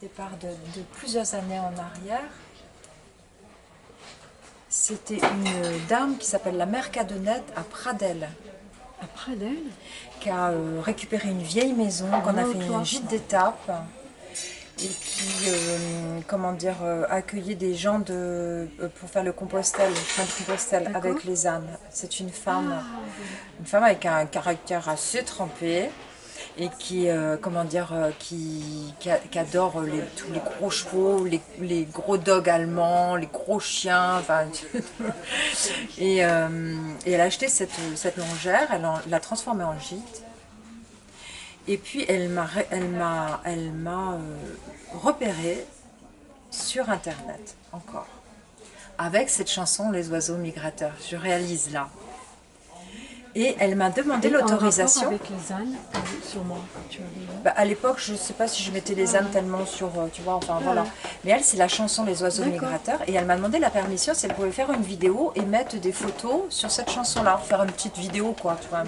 départ de plusieurs années en arrière. C'était une dame qui s'appelle la mère Cadonnette à Pradelles. À Pradelles? Qui a récupéré une vieille maison, qu'on a fait un gîte d'étape et qui, accueillait des gens pour faire le Compostelle, le chemin de Compostelle avec les ânes. C'est une femme avec un caractère assez trempé et qui, qui adore tous les gros chevaux, les gros dogs allemands, les gros chiens. Enfin, et elle a acheté cette longère, elle l'a transformée en gîte. Et puis elle m'a repéré sur internet encore, avec cette chanson Les oiseaux migrateurs, je réalise là. Et elle m'a demandé l'autorisation. Avec les ânes, sûrement. À l'époque, je ne sais pas si je mettais les ânes tellement sur, tu vois, enfin voilà. Mais elle, c'est la chanson Les oiseaux migrateurs. Et elle m'a demandé la permission si elle pouvait faire une vidéo et mettre des photos sur cette chanson-là. Faire une petite vidéo, quoi, tu vois,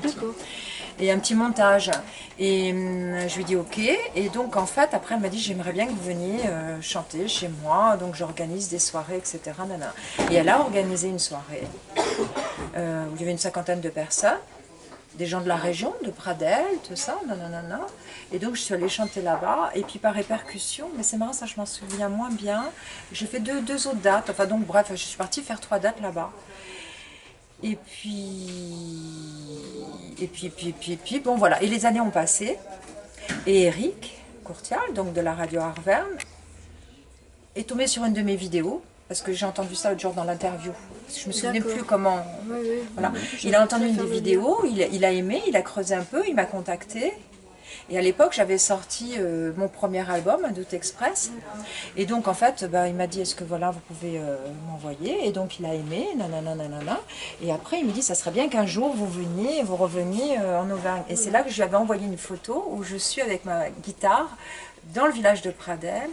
et un petit montage. Et je lui ai dit ok. Et donc, en fait, après, elle m'a dit j'aimerais bien que vous veniez chanter chez moi. Donc, j'organise des soirées, etc. Nana. Et elle a organisé une soirée où il y avait une 50aine de personnes, des gens de la région, de Pradelles, tout ça, nanana. Et donc je suis allée chanter là-bas, et puis par répercussion, mais c'est marrant, ça je m'en souviens moins bien, j'ai fait deux autres dates, enfin donc bref, je suis partie faire 3 dates là-bas. Et puis, bon voilà, et les années ont passé, et Eric Courtial, donc de la radio Arverne, est tombé sur une de mes vidéos, parce que j'ai entendu ça l'autre jour dans l'interview. Je me souvenais plus comment... Voilà. Il a entendu une des vidéos, il a aimé, il a creusé un peu, il m'a contacté. Et à l'époque, j'avais sorti mon premier album, Un Doute Express. Et donc, en fait, il m'a dit, est-ce que voilà, vous pouvez m'envoyer? Et donc, il a aimé, nanana. Et après, il me dit, ça serait bien qu'un jour, vous reveniez en Auvergne. Et c'est là que je lui avais envoyé une photo où je suis avec ma guitare dans le village de Pradelles.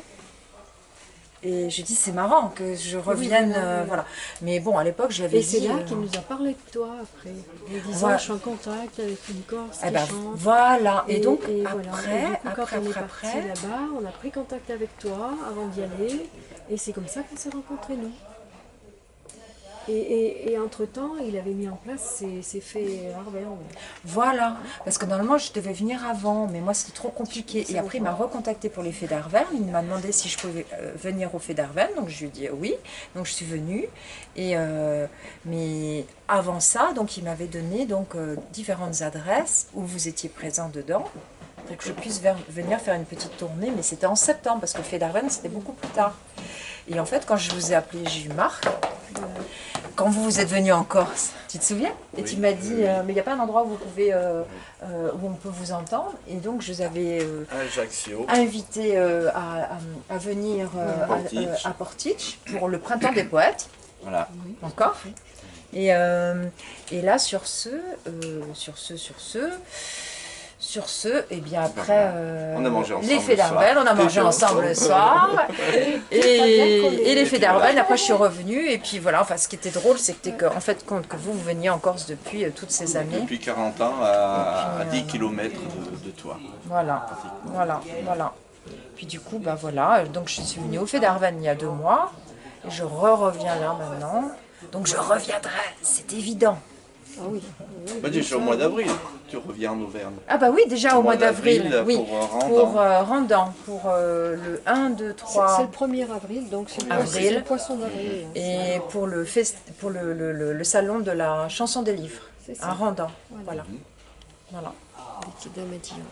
Et je dis c'est marrant que je revienne, voilà. Mais bon, à l'époque, j'avais dit... Et c'est là qu'il nous a parlé de toi après. Il disait, je suis en contact avec une Corse qui chante. Voilà. Et donc, quand on est parti là-bas, on a pris contact avec toi avant d'y aller. Et c'est comme ça qu'on s'est rencontrés, nous. Et entre-temps, il avait mis en place ces fées Arverne. Voilà, parce que normalement je devais venir avant, mais moi c'était trop compliqué. Et après il m'a recontacté pour les fées d'Arverne, il m'a demandé si je pouvais venir aux fées d'Arverne, donc je lui ai dit oui, donc je suis venue. Et, mais avant ça, donc il m'avait donné différentes adresses où vous étiez présent dedans, pour que je puisse venir faire une petite tournée, mais c'était en septembre, parce que fées d'Arverne c'était beaucoup plus tard. Et en fait, quand je vous ai appelé, j'ai eu Marc. Quand vous êtes venu en Corse, tu te souviens? Et tu m'as dit, mais il n'y a pas un endroit où vous pouvez, où on peut vous entendre. Et donc je vous avais invité à venir à Portich pour le printemps des poètes. Voilà. Encore. Et là sur ce, et bien après, on a mangé ensemble les fées d'Arverne, on a mangé ensemble le soir, et les fées d'Arverne, après je suis revenue, et puis voilà, enfin ce qui était drôle, c'était qu'en fait, compte que vous veniez en Corse depuis toutes ces années. Depuis 40 ans, à 10 km de toi. Voilà. Puis du coup, voilà, donc je suis venue aux fées d'Arverne il y a 2 mois, et je reviens là maintenant, donc je reviendrai, c'est évident. Ah oui. Déjà au mois d'avril, tu reviens en Auvergne. Ah bah oui, déjà au mois d'avril, oui, pour Randan, pour le 1, 2, 3... C'est le 1er avril, donc c'est le poisson d'avril. Et pour le salon de la chanson des livres, à Randan, voilà. Avec Damatillon.